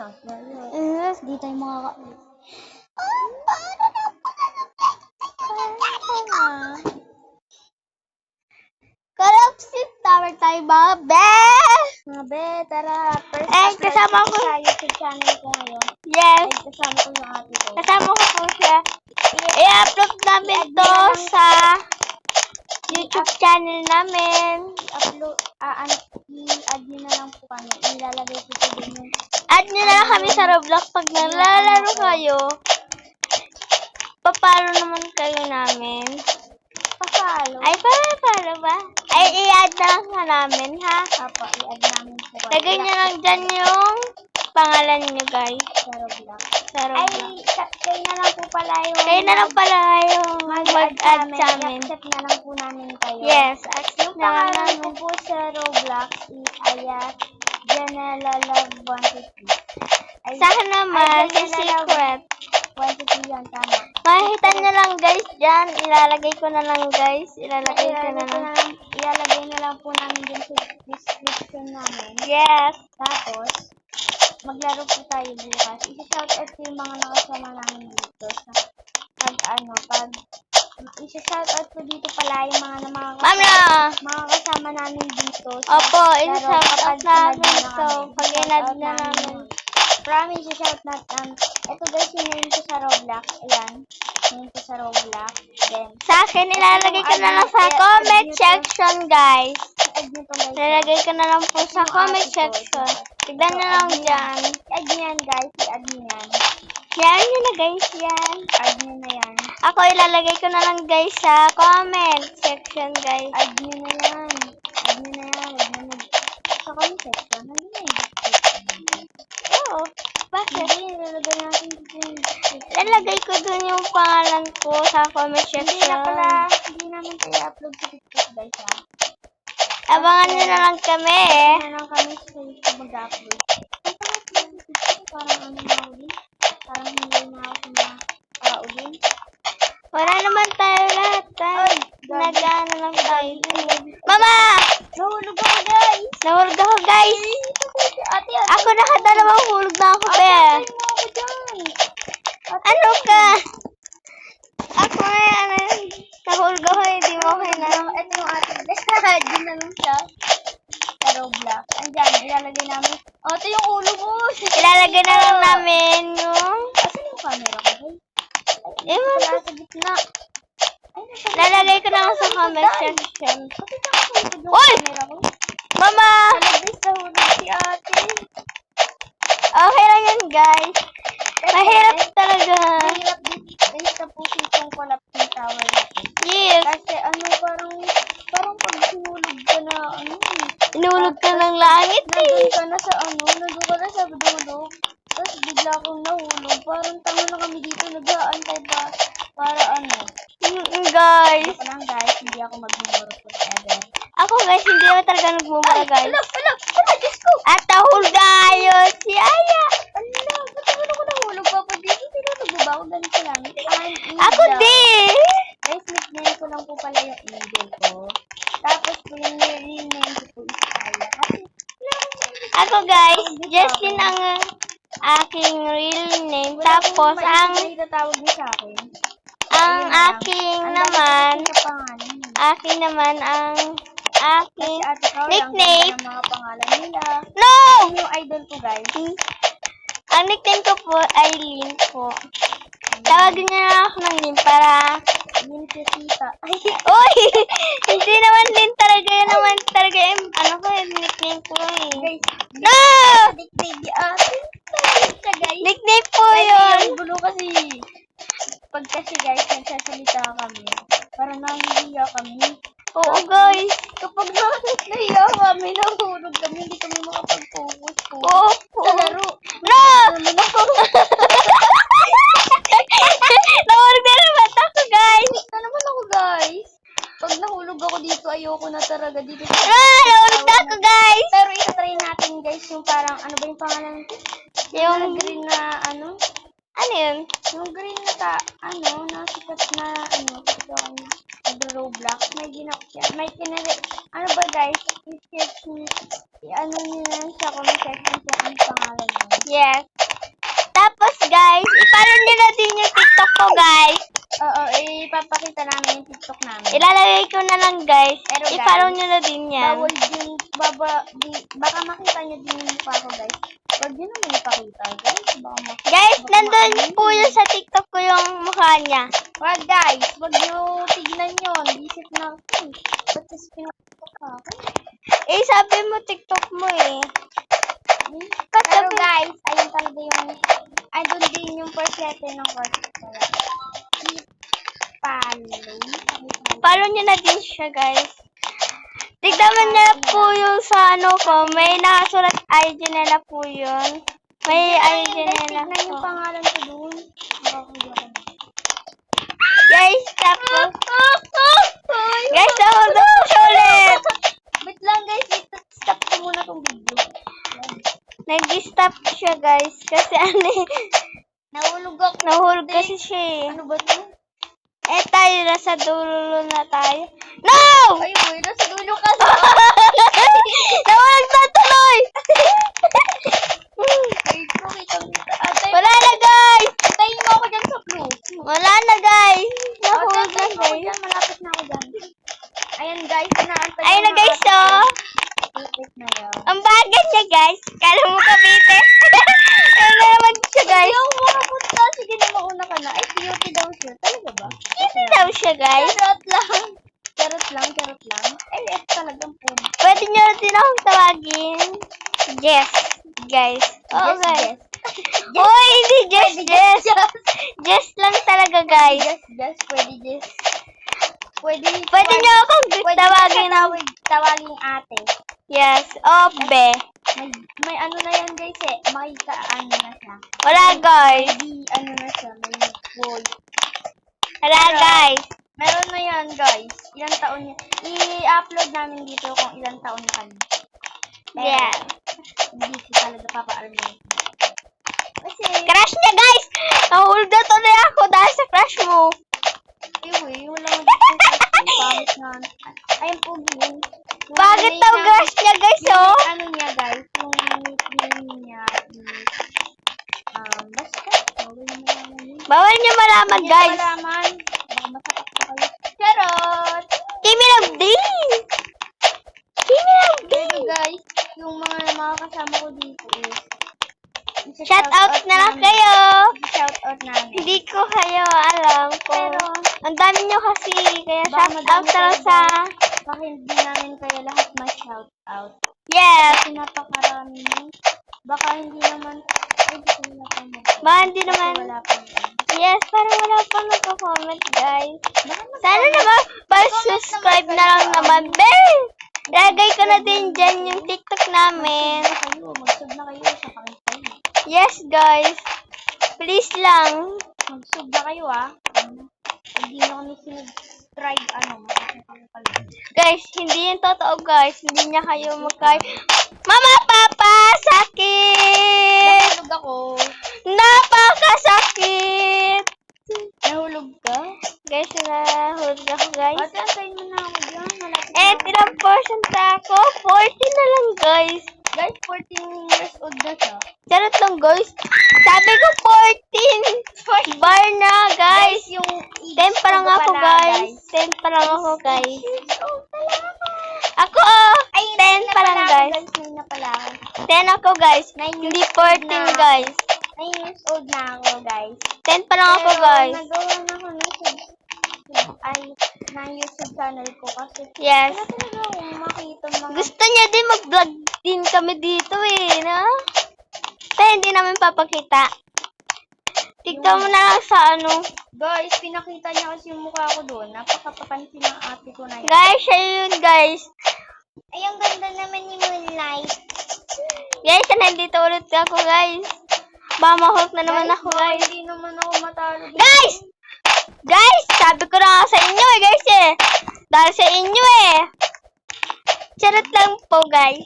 Di tayo makaka... Kalapsit tower tayo, babe! Mga be, tara. First Kasama ko sa YouTube channel ko ngayon. Yes, Kasama ko yung ate ko. kasama ko po siya. I-upload namin to sa YouTube channel namin. I-add nyo na lang po kami. Ilalagay ko po din yung... Add nyo na lang kami sa Roblox pag naglalaro kayo. Papalo naman kayo namin. Papalo. Ay, para ba? Ay, i-add na lang sa namin, ha? Apo, i-add namin po. Lagay nyo lang dyan yung pangalan nyo, guys. Sa Roblox. Sa Ay, Roblox. kayo na lang po pala yung... Kayo na lang pala yung mag-add sa amin. I-accept na lang po namin kayo. Yes, Yung accept na lang pangalan ko namin. po sa Roblox is Ayat Janela Love 123. Ay, Sa akin naman, Ay, sa Janela secret. 123 yan, tama. Makikita nyo lang, guys, dyan. Ilalagay ko na lang, guys. Ilalagay ko na lang. Ilalagay na lang po namin din sa description namin. Yes. Tapos, maglaro po tayo bukas. Isa-shoutout ko yung mga nakasama namin dito. Isa-shoutout ko dito pala yung mga kasama namin dito. Opo, laro isa-shoutout kapag namin pinag-na ito. kami. Pag inad na namin. Promise, isa-shoutout namin. Ito guys, yung name ko sa Roblox. Ayan. Name ko sa Roblox. Then, Sa akin, ilalagay ko na lang sa comment section, guys. add nyo to guys. Ilalagay ko na lang po sa comment section. Tignan nyo lang dyan. I-add nyo yan guys. I-add nyo yan. Yan nyo na, guys, yan. Add nyo na yan. Ako, ilalagay ko na lang, guys, sa comment section, guys. Add nyo na yan. Add nyo na yan. Add nyo na. Sa comment section. Ano na yun? Oo. Bakit? Hindi, ilalagay natin dito yung Ilalagay ko dun yung pangalan ko sa comment Hindi na pala. section. Hindi namin tayo upload sa TikTok guys ha. Abangan nyo na lang kami, Hindi na lang kami sa YouTube mag-upload. Parang ano na ako din. Parang hindi na ako sa mga tao din. Wala naman tayo lahat. Ay, Nag-ano lang tayo. Mama! Nahulog ako guys! Nahulog ako, guys. Ate, Ako nakadalawang hulog na ako, be. Ate, mo ako dyan! Ate, Ano ka? Ako nahulog ako, hindi mo okay na. ito yung ate. Diyan na lang siya. Sa Roblox. Andyan, ilalagay namin. Ate, yung ulo ko! Ilalagay na lang namin yung... Asan yung camera ko guys? Ewan ko. Wala sa gitna. Ay, nasa Lalagay ko na lang sa comment section. Bakit nakahulog yung Uy! camera ko? Mama! Nalabis na hulog si ate. Okay lang yan, guys. Mahirap talaga. Mahirap din sa puso itong collapse ng tower natin. Yes. Kasi parang pag sinulog ka na, Inulog ka ng langit, nandun eh. ka na sa nandun ka na sa dulo. Tapos bigla akong nahulog. Parang tanga na kami dito, nag-aantay pa. Para Guys. Ako lang guys, hindi ako mag-memorable forever. Ako, guys, hindi ako talaga nagmumura, guys. Ala, Diyos ko! At nahulog tayo si Aya. Ala, ba't naman ako nahulog pa pa dito? Sinulog ba ako ganito lang? Ako din. Guys, nickname ko lang po pala yung angel ko. Tapos po yung name ko po is Aya. Kasi, Ako, guys, Jesslyn ang aking real name. Tapos, ang itatawag niyo sa akin. aking naman, ang aking nickname. Ang mga pangalan nila. No! Yung idol ko guys. Ang nickname ko po ay Lynn po. Tawagin niyo na ako ng Lynn para... Yung tita. Ay, Uy! Hindi naman Lynn talaga. Yun naman talaga yung nickname ko eh. guys. No! Nickname ni ate. Guys. Nickname po yun. Yung gulo kasi. Pag kasi guys, nagsasalita kami. Parang nahihiya kami. Oo, guys. Kapag nahihiya kami, nahulog kami, hindi kami makapag-focus po. Oo po. Sa laro. No! Nahulog na naman ako, guys. Ito naman ako guys. Pag nahulog ako dito, ayoko na talaga dito. Nahulog na ako, guys. Pero itatry natin guys yung parang, ano ba yung pangalan? Yung green na ano? Ano yun? Yung green na nasikat na ito, nag-Roblox. May ano ba guys? I-search nyo, ano nyo lang sa comment section sa ang pangalan nyo. Yes. I-follow nyo na din yung TikTok ko, guys. Oo, ipapakita namin yung TikTok namin. Ilalagay ko na lang, guys. Pero, guys, I-follow nyo na din yan. Bawal din, baka makita nyo din yung mukha ko, guys. Huwag nyo naman ipakita, guys. Guys, nandun po yun sa TikTok ko yung mukha niya. Wag, guys. Huwag nyo tignan yun. Isip na ako. Ba't kasi pinakita ka ako? Eh, sabi mo TikTok mo eh. Pero, guys, ayun talaga yung, doon din yung first letter ng course. Follow nyo na din siya, guys. Tignan mo na po yung sa ano ko. May nakasulat IG na na po yun. May IG na na Tignan yung po. pangalan ko doon. Guys, tapos. Guys, tapos na po siya ulit. Wait lang, guys. Stop ko muna tong video. Nag-stop siya, guys. Kasi ano eh. Nahulog ako. Nahulog kasi siya eh. Ano ba ito? Eh, tayo nasa dulo na tayo. No! Ay, boy. Nasa dulo ka sa... Nahulog na tuloy! Ay, ito. Atay, Wala na, guys! antayin mo ako dyan sa blue. Wala na, guys! Nahulog na, Antayin mo ako guys. dyan. Malapit na ako dyan. Ayan, guys. Inaantay Ayun na, guys, oh! Malapit na yan. Ang bagat niya, guys. Kala mo kabite. Ayun na naman siya, guys. Ayaw mo kapunta. Sige na, mauna ka na. Ay, cute daw siya. Talaga ba? Hindi daw siya, guys. Charot lang. Charot lang. Ay, talagang po. Pwede niyo din akong tawagin. Jess, guys. Oo, guys. Hoy, hindi Jess, Jess. Jess lang talaga, guys. Just, pwede just. Pwede niyo akong tawagin ng... Tawagin ate. Yes, Obe. May ano na yan, guys, eh. Makikaano na siya. Wala, guys. May ano na siya. May boy. Wala, guys. Meron na yan, guys. Ilang taon niya. I-upload namin dito kung ilang taon na kanya. Yeah. Hindi siya talaga papaalam na. Kasi, Crush niya, guys. Nahulog na tuloy ako dahil sa crush mo. wala nga dito. Pangit na. Ayun po, yun. Bakit daw crush niya, guys, oh? Ano niya, guys? Yung nickname niya is, basta. Bawal niyo malaman, guys. Malaman. Masakit pa kayo. Charot! Kimi of D. Kimi of D. Pero guys, yung mga kasama ko dito is, Shout out na lang namin. kayo. Shout out namin. Hindi ko kayo alam Pero, kung ang dami niyo kasi. Kaya baka shout out madami na lang kayo, sa... baka hindi namin kayo lahat ma-shout out. Yes. Kasi napakarami mo. Baka hindi naman, ay, di ko wala pa mo. Baka hindi naman. Wala pa mo. Yes, parang wala pa nagko-comment, guys. Baka Sana naman, subscribe na lang naman, Ben. Lagay ko na din dyan yung TikTok namin. Mag-sub na kayo sa pakintay. Yes, guys. Please lang. Mag-sub na kayo, Hindi na kami sinubscribe, makakita pala. Guys, hindi yung totoo, guys. Hindi niya kayo Mama, Papa, sakit! Nahulog ako. Napakasakit! Nahulog ka? Guys, nahulog ako, guys. Ate, antayin mo na ako dyan. Malapit Eh, na. ilang portion ako? 40 na lang, guys. Guys, 14 years old na siya. Charot lang, guys. Sabi ko 14. Bar na, guys. Yung 10 pa lang ako, guys. 10 pa lang ako, guys. Ako, 10 pa lang, guys. 9 na pala ako. 10 ako, guys. 9 Hindi years 14, na. guys. 9 years old na ako, guys. 10 pa lang ako, guys. Nagawa na ako ng YouTube channel ko kasi Yes. wala talaga akong makita mga... Gusto niya din mag-vlog din kami dito eh, no? Pero hindi namin papakita. Tignan mo na lang sa ano. Guys, pinakita niya kasi yung mukha ko doon. Napakapapansin ng ate ko na yun. Guys, siya yun, guys. Ay, ang ganda naman ni Moonlight. Guys, nandito ulit ako, guys. Mamahulk na naman ako, guys. Hindi naman ako matalo dito. Guys! Guys, sabi ko na nga sa inyo eh, guys eh. Dahil sa inyo eh. Charot lang po, guys.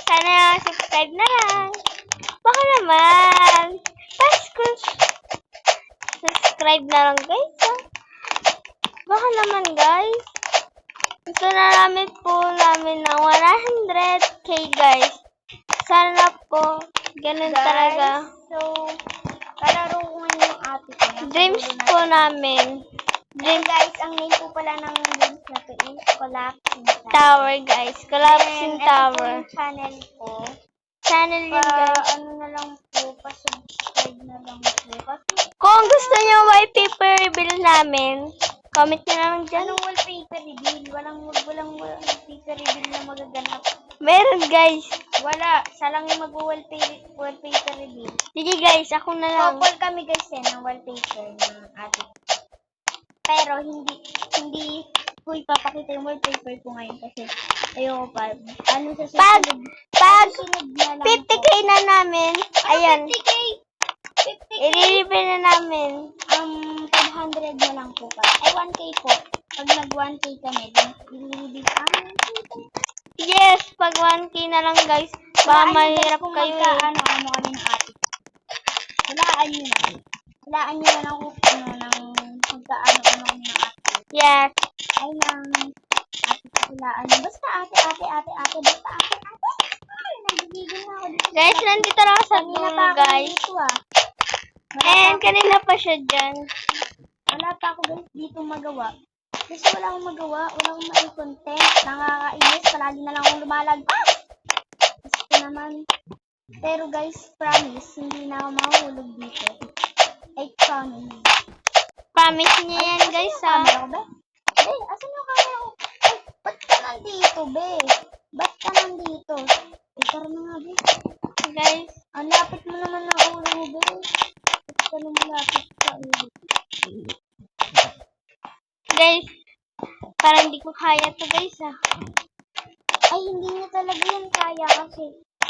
Sana subscribe na lang. Baka naman. Subscribe na lang, guys. Baka naman, guys. Ito na namin po namin ng 100k, guys. Sana po. Ganun Guys, talaga. So, kalaro ko ngayon Dreams po namin. Then guys, ang name po pala ng games na to is Collapsing Tower, guys. Collapsing And ito po Tower. yung channel ko. Channel yun, guys. Ano na lang po, pa-subscribe na lang po. Kasi Kung gusto nyo wallpaper reveal namin, comment nyo naman dyan. anong wallpaper reveal? Walang wallpaper reveal na magaganap. Meron, guys. Wala. Siya lang yung mag-wallpaper reveal. Sige, guys. Ako na lang. Couple kami guys ng wallpaper ng ate. Pero hindi ko ipapakita yung wallpaper ko ngayon kasi ayoko pa. Ano sa susunod? Pag Susunod na lang 50k na namin, ayan. 50k? 50k? I-reveal na namin. 500 na lang po pa. Ay, 1k po. Pag nag 1k kami, then i-reveal Yes, pag 1k na lang, guys. Baka mahirap kayo eh. Ano kami ng ate. Hulaan nyo na. Hulaan nyo na lang kung magkaano kami ng ate. Yes. Ay, ng ate hulaan nyo. Basta ate. Basta ate. Ay, nagigigil na ako dito. Guys, nandito lang sa Kanina dulo, pa ako guys. dito And kanina pa siya dyan. Wala pa ako guys dito magawa. Kasi wala akong magawa. Wala akong mai-content. Nakakainis. Palagi na lang akong lumalagpas. Gusto naman. Pero guys, promise, hindi na ako mahulog dito. I promise. Promise niya yan, guys, ha. Camera ko, be? Be, asan yung camera ko? Ay, ba't ka nandito, be? Ba't ka nandito? Ay, tara na nga, be. Guys. Ang lapit mo naman ng ulo, be. Ba't ka lumalapit sa ulo? Guys, parang hindi ko kaya to, guys, ha. Ay, hindi niya talaga yan kaya kasi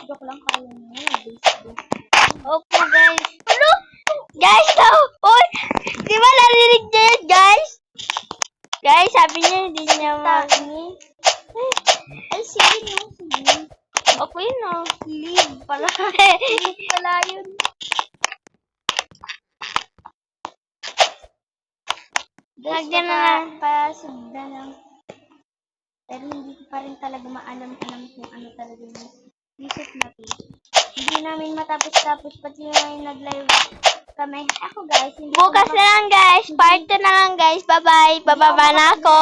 joke lang kaya niya. Opo, guys. Ano? Guys, oh, di ba narinig niya yun, guys? Guys, sabi niya, hindi niya Tani. Ay, sige no, sige. Opo yun, oh. Leave pala. Leave pala yun. Lagyan na. Pasugda lang. Pero hindi ko pa rin talaga maalam kung ano talaga yung music natin. Hindi namin matapos-tapos pati yung nag-live kami. Ako guys, hindi ko Bukas na lang, guys. Part 2 na lang, guys. Bye-bye. Bababa na ako.